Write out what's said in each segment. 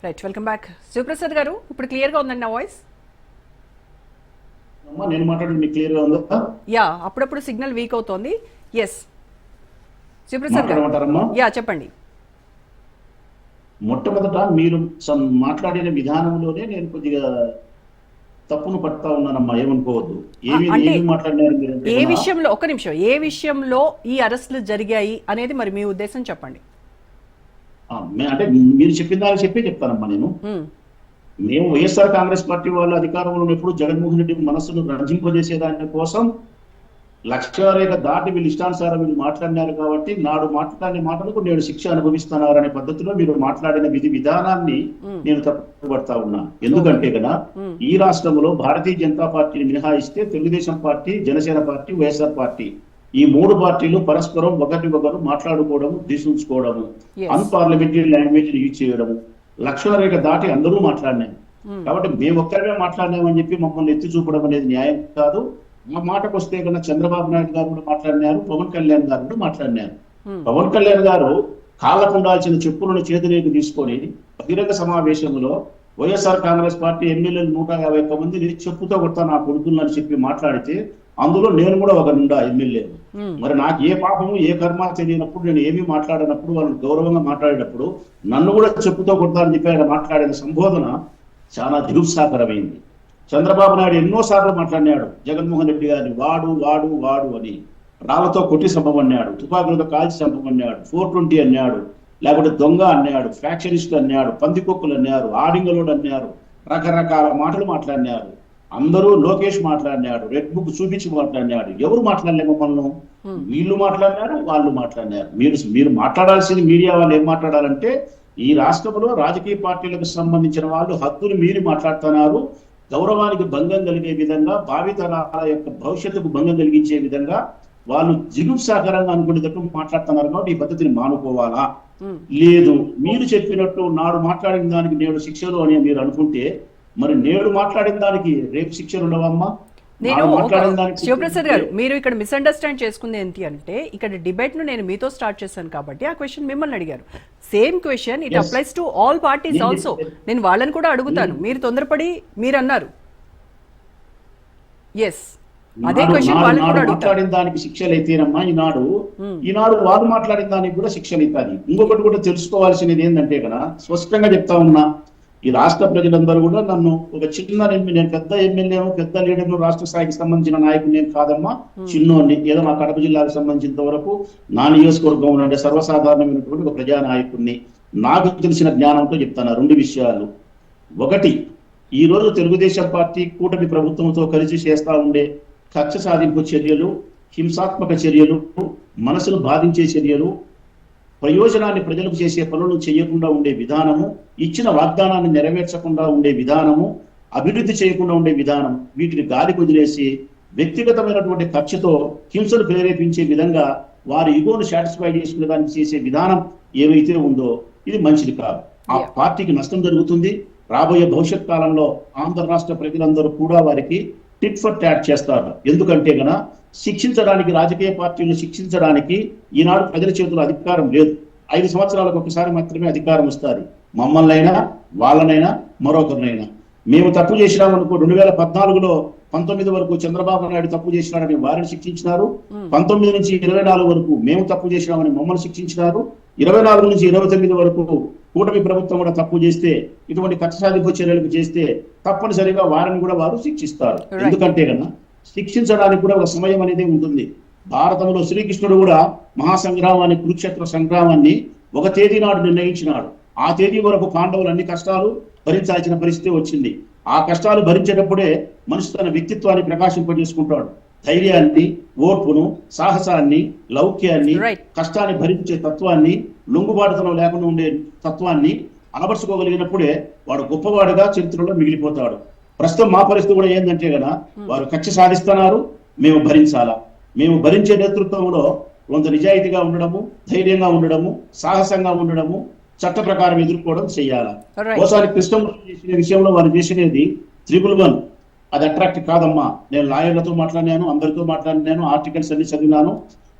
Right, welcome back. Sivaprasad గారు, ఇప్పుడు clear గా ఉందండి నా వాయిస్? నేను మాట్లాడేది మీకు క్లియర్ గా ఉందా? యా, అప్పుడప్పుడు సిగ్నల్ వీక్ అవుతోంది. ఎస్ శివప్రసాద్ గారు, యా చెప్పండి. మొట్టమొదట మీరు మాట్లాడిన విధానంలోనే నేను కొద్దిగా తప్పును పడతా ఉన్నానమ్మా, ఏమనుకోవద్దు. ఏమి మాట్లాడినారు మీరు? ఏ విషయంలో, ఒక్క నిమిషం, ఏ విషయంలో ఈ అరెస్టులు జరిగాయి అనేది మరి మీ ఉద్దేశం చెప్పండి. అంటే మీరు చెప్పిన దాన్ని చెప్తానమ్మా. మేము వైఎస్ఆర్ కాంగ్రెస్ పార్టీ వాళ్ళు అధికారంలో ఉన్నప్పుడు జగన్మోహన్ రెడ్డి మనస్సును రంజింపజేసేదాని కోసం లక్ష్యారేఖ దాటి వీళ్ళు ఇష్టానుసారం వీళ్ళు మాట్లాడినారు కాబట్టి నాడు మాట్లాడిన మాటలకు నేను శిక్ష అనుభవిస్తున్నారనే పద్ధతిలో మీరు మాట్లాడిన విధానాన్ని నేను తప్పుపడతా ఉన్నా. ఎందుకంటే కదా ఈ రాష్ట్రంలో భారతీయ జనతా పార్టీని మినహాయిస్తే Telugu Desam party, Janasena party, YSR party ఈ మూడు పార్టీలు పరస్పరం ఒకరు మాట్లాడుకోవడము, దూషించుకోవడము, అన్పార్లమెంటరీ లాంగ్వేజ్ యూజ్ చేయడము, లక్ష్యారేఖ దాటి అందరూ మాట్లాడినారు. కాబట్టి మేము ఒక్కరిమే మాట్లాడినామని చెప్పి మమ్మల్ని ఎత్తి చూపడం అనేది న్యాయం కాదు. మా మాటకు వస్తే కన్నా చంద్రబాబు నాయుడు గారు కూడా మాట్లాడినారు, పవన్ కళ్యాణ్ గారు కూడా మాట్లాడినారు. పవన్ కళ్యాణ్ గారు కాళ్ళకు ఉండాల్సిన చెప్పులను చేతులకు తీసుకొని బహిరంగ సమావేశంలో వైఎస్ఆర్ కాంగ్రెస్ పార్టీ ఎమ్మెల్యేలు 151 మందిని చెప్పుతో కొడతా నా కొడుకులని చెప్పి మాట్లాడితే అందులో నేను కూడా ఒక నుండా ఎమ్మెల్యే. మరి నాకు ఏ పాపము ఏ కర్మ తెలియనప్పుడు, నేను ఏమీ మాట్లాడినప్పుడు, వాళ్ళని గౌరవంగా మాట్లాడేటప్పుడు నన్ను కూడా చెప్పుతో కొడతానని చెప్పి ఆయన మాట్లాడిన సంబోధన చాలా నిరుత్సాహకరమైంది. చంద్రబాబు నాయుడు ఎన్నోసార్లు మాట్లాడినాడు జగన్మోహన్ రెడ్డి గారిని వాడు వాడు వాడు అని. రాళ్లతో కొట్టి చంపమన్నాడు, తుపాకులతో కాల్చి చంపమన్నాడు, 420 అన్నాడు, లేకపోతే దొంగ అన్నాడు, ఫ్యాక్షనిస్ట్ అన్నాడు, పందికొక్కులు అన్నారు, ఆడింగలోడు అన్నారు, రకరకాల మాటలు మాట్లాడినారు. అందరూ లోకేష్ మాట్లాడినాడు, రెడ్ బుక్ చూపించి మాట్లాడినాడు. ఎవరు మాట్లాడలే మమ్మల్ని? వీళ్ళు మాట్లాడినారు, వాళ్ళు మాట్లాడినారు. మీరు మాట్లాడాల్సింది మీడియా వాళ్ళు ఏం మాట్లాడాలంటే ఈ రాష్ట్రంలో రాజకీయ పార్టీలకు సంబంధించిన వాళ్ళు హద్దులు మీరి మాట్లాడుతున్నారు, గౌరవానికి భంగం కలిగే విధంగా, భావితరాల యొక్క భవిష్యత్తుకు భంగం కలిగించే విధంగా వాళ్ళు జిగుప్సాకరంగా అనుకునేటట్టు మాట్లాడుతున్నారు. కాబట్టి ఈ పద్ధతిని మానుకోవాలా? లేదు, మీరు చెప్పినట్టు నాడు మాట్లాడిన దానికి నేడు శిక్షలు అని మీరు అనుకుంటే మరి నేడు మాట్లాడిన దానికి రేపు శిక్షలు ఉండవమ్మా? నేను శివప్రసాద్ గారు, మీరు ఇక్కడ మిస్అండర్స్టాండ్ చేసుకుంది ఏంటి అంటే, ఇక్కడ డిబేట్ ను నేను మీతో స్టార్ట్ చేశాను కాబట్టి ఆ క్వశ్చన్ మిమ్మల్ని అడిగారు. Same question it applies to all parties also. నేను వాళ్ళని కూడా అడుగుతాను. మీరు తొందరపడి మీరు అన్నారు. ఎస్, అదే క్వశ్చన్ వాళ్ళని కూడా అడుగుతాను. మాట్లాడిన దానికి శిక్షలు అయితేనమ్మా ఈనాడు వాళ్ళు మాట్లాడిన దానికి కూడా శిక్షలు అవుతాయి. ఇంకొకటి కూడా తెలుసుకోవాల్సినది ఏంటంటే కదా, స్పష్టంగా చెప్తా ఉన్నా, ఈ రాష్ట్ర ప్రజలందరూ కూడా నన్ను ఒక చిన్న నేను పెద్ద ఎమ్మెల్యేను, పెద్ద లీడర్ను, రాష్ట్ర స్థాయికి సంబంధించిన నాయకుడు నేను కాదమ్మా, చిన్నోని. ఏదో మా కడప జిల్లాకు సంబంధించినంత వరకు నా నియోజకవర్గం అంటే సర్వసాధారణమైనటువంటి ఒక ప్రజానాయకుడిని. నాకు తెలిసిన జ్ఞానంతో చెప్తాను 2 విషయాలు. ఒకటి, ఈ రోజు తెలుగుదేశం పార్టీ కూటమి ప్రభుత్వంతో కలిసి చేస్తా ఉండే కక్ష సాధింపు చర్యలు, హింసాత్మక చర్యలు, మనసును బాధించే చర్యలు, ప్రయోజనాన్ని ప్రజలకు చేసే పనులను చేయకుండా ఉండే విధానము, ఇచ్చిన వాగ్దానాన్ని నెరవేర్చకుండా ఉండే విధానము, అభివృద్ధి చేయకుండా ఉండే విధానం, వీటిని గాలి వదిలేసి వ్యక్తిగతమైనటువంటి కక్షతో హింసను ప్రేరేపించే విధంగా వారి ఈగోను సాటిస్ఫై చేసుకునే దానికి చేసే విధానం ఏవైతే ఉందో ఇది మంచిది కాదు. ఆ పార్టీకి నష్టం జరుగుతుంది. రాబోయే భవిష్యత్ కాలంలో ఆంధ్ర రాష్ట్ర ప్రజలందరూ కూడా వారికి టిట్ ఫర్ ట్యాట్ చేస్తారు. ఎందుకంటే గన శిక్షించడానికి, రాజకీయ పార్టీలను శిక్షించడానికి ఈనాడు ప్రజల చేతుల్లో అధికారం లేదు. 5 సంవత్సరాలకు ఒకసారి మాత్రమే అధికారం వస్తుంది. మమ్మల్నైనా, వాళ్ళనైనా, మరొకరినైనా. మేము తప్పు చేసినామనుకో, 2014లో 19 వరకు చంద్రబాబు నాయుడు తప్పు చేసినాడని వారిని శిక్షించినారు. 19 నుంచి 24 వరకు మేము తప్పు చేసినామని మమ్మల్ని శిక్షించినారు. 24 నుంచి 29 వరకు కూటమి ప్రభుత్వం కూడా తప్పు చేస్తే, ఇటువంటి కక్ష సాధింపు చర్యలకు చేస్తే తప్పనిసరిగా వారిని కూడా వారు శిక్షిస్తారు. ఎందుకంటే కన్నా శిక్షించడానికి కూడా ఒక సమయం అనేది ఉంటుంది. భారతంలో శ్రీకృష్ణుడు కూడా మహాసంగ్రామాన్ని, కురుక్షేత్ర సంగ్రామాన్ని ఒక తేదీ నాడు నిర్ణయించినాడు. ఆ తేదీ వరకు పాండవులు అన్ని కష్టాలు భరించాల్సిన పరిస్థితి వచ్చింది. ఆ కష్టాలు భరించేటప్పుడే మనిషి తన వ్యక్తిత్వాన్ని ప్రకాశింపజేసుకుంటాడు. ధైర్యాన్ని, ఓర్పును, సాహసాన్ని, లౌక్యాన్ని, కష్టాన్ని భరించే తత్వాన్ని, లొంగుబాటుతనం లేకుండా ఉండే తత్వాన్ని అలవర్చుకోగలిగినప్పుడే వాడు గొప్పవాడుగా చరిత్రలో మిగిలిపోతాడు. ప్రస్తుతం మా పరిస్థితి కూడా ఏంటంటే కదా, వారు కక్ష సాధిస్తున్నారు, మేము భరించాలా. మేము భరించే నేతృత్వంలో కొంత నిజాయితీగా ఉండడము, ధైర్యంగా ఉండడము, సాహసంగా ఉండడము, చట్ట ప్రకారం ఎదుర్కోవడం చెయ్యాలా. ఓసారి కృష్ణ చేసిన విషయంలో వారు చేసినది 111 అది అట్రాక్ట్ కాదమ్మా. నేను లాయర్లతో మాట్లాడినాను, అందరితో మాట్లాడినాను, ఆర్టికల్స్ అన్ని చదివినాను.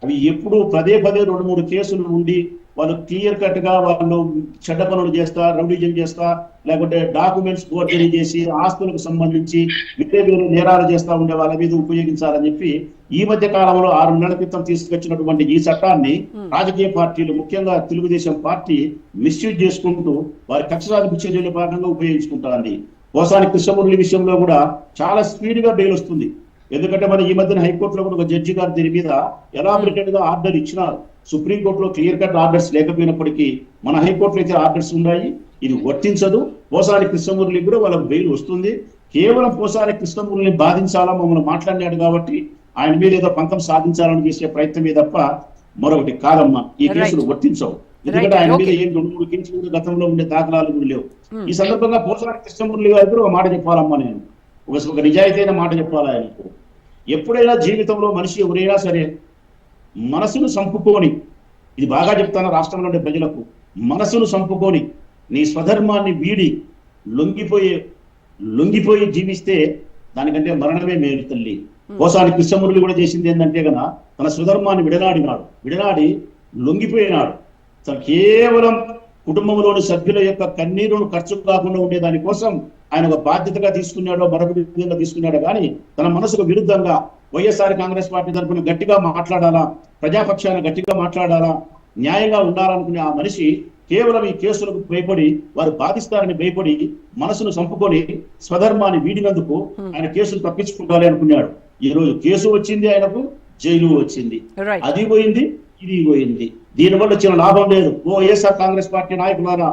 అవి ఎప్పుడు పదే 2-3 కేసులు ఉండి వాళ్ళు క్లియర్ కట్ గా వాళ్ళు చెడ్డ పనులు చేస్తా, రౌడీజం చేస్తా, లేకుంటే డాక్యుమెంట్స్ ఫోర్జరీ చేసి ఆస్తులకు సంబంధించి వేరే వేరే నేరాలు చేస్తా ఉండే వాళ్ళ మీద ఉపయోగించాలని చెప్పి ఈ మధ్య కాలంలో 6 నెలల క్రితం తీసుకొచ్చినటువంటి ఈ చట్టాన్ని రాజకీయ పార్టీలు, ముఖ్యంగా తెలుగుదేశం పార్టీ మిస్యూజ్ చేసుకుంటూ వారి కక్ష సాధింపు చర్యల భాగంగా ఉపయోగించుకుంటారండి. పోసాని కృష్ణమురళి విషయంలో కూడా చాలా స్పీడ్ గా బెయిల్ వస్తుంది. ఎందుకంటే మన ఈ మధ్యన హైకోర్టులో కూడా ఒక జడ్జి గారు దీని మీద ఎలాబరేటెడ్ గా ఆర్డర్ ఇచ్చినారు. సుప్రీంకోర్టులో క్లియర్ కట్ ఆర్డర్స్ లేకపోయినప్పటికీ మన హైకోర్టులో అయితే ఆర్డర్స్ ఉన్నాయి. ఇది వర్తించదు. పోసాని కృష్ణమురళి కూడా వాళ్ళకు బెయిల్ వస్తుంది. కేవలం పోసాని కృష్ణమురళిని బాధించాలా, మమ్మల్ని మాట్లాడినాడు కాబట్టి ఆయన మీద ఏదో పంతం సాధించాలని చేసే ప్రయత్నమే తప్ప మరొకటి కాదమ్మా. ఈ కేసులు వర్తించవు. ఎందుకంటే ఆయన మీద ఏం 2-3 కేసులు కూడా గతంలో ఉండే దాఖలాలు కూడా లేవు. ఈ సందర్భంగా పోసాని కృష్ణమురళి గారు కూడా ఒక మాట చెప్పాలమ్మా. నేను ఒక నిజాయితీ అయిన మాట చెప్పాలి ఆయనకు. ఎప్పుడైనా జీవితంలో మనిషి ఎవరైనా సరే మనసును సంపుకొని, ఇది బాగా చెప్తాను రాష్ట్రంలో ఉండే ప్రజలకు, మనసును సంపుకొని నీ స్వధర్మాన్ని వీడి లొంగిపోయి జీవిస్తే దానికంటే మరణమే మేలు తల్లి. పోసాని కృష్ణమురళి కూడా చేసింది ఏంటంటే కనుక తన స్వధర్మాన్ని విడనాడి లొంగిపోయినాడు. తను కేవలం కుటుంబంలోని సభ్యుల యొక్క కన్నీరును ఖర్చు కాకుండా ఉండే దానికోసం ఆయన ఒక బాధ్యతగా తీసుకున్నాడో మరొక విధంగా తీసుకున్నాడో కానీ తన మనసుకు విరుద్ధంగా వైఎస్ఆర్ కాంగ్రెస్ పార్టీ తరఫున గట్టిగా మాట్లాడాలా, ప్రజాపక్షాన గట్టిగా మాట్లాడాలా, న్యాయంగా ఉండాలనుకునే ఆ మనిషి కేవలం ఈ కేసులకు భయపడి, వారు బాధిస్తారని భయపడి మనసును చంపుకొని స్వధర్మాన్ని వీడినందుకు ఆయన కేసులు తప్పించుకుంటాలి అనుకున్నాడు. ఈ రోజు కేసు వచ్చింది, ఆయనకు జైలు వచ్చింది. అది పోయింది, ఇది పోయింది. దీనివల్ల వచ్చిన లాభం లేదు. వైఎస్ఆర్ కాంగ్రెస్ పార్టీ నాయకులారా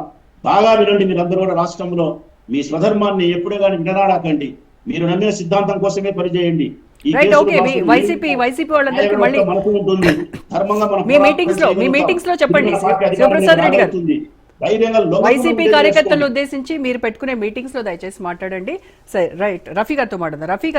బాగా వినండి. మీరందరూ కూడా రాష్ట్రంలో మీ స్వధర్మాన్ని ఎప్పుడే కానీ వినరాడకండి. మీరు నమ్మిన సిద్ధాంతం కోసమే పనిచేయండి. వైసీపీ వాళ్ళందరికీ మళ్ళీ మీ మీటింగ్స్ లో చెప్పండి శివప్రసాద్ రెడ్డి గారు. వైసీపీ కార్యకర్తలను ఉద్దేశించి మీరు పెట్టుకునే మీటింగ్స్ లో దయచేసి మాట్లాడండి. సరే, రైట్, రఫీ గారితో మాట్లాడదాం. రఫీ గారు